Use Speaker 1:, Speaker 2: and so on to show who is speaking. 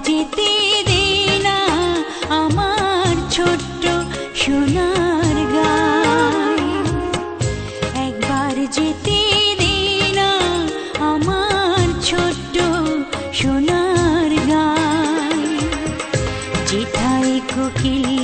Speaker 1: যেতে দে না আমার ছোট্ট সোনার গায়, একবার যেতে দে না আমার ছোট্ট সোনার গায়। যেথায় কোকিল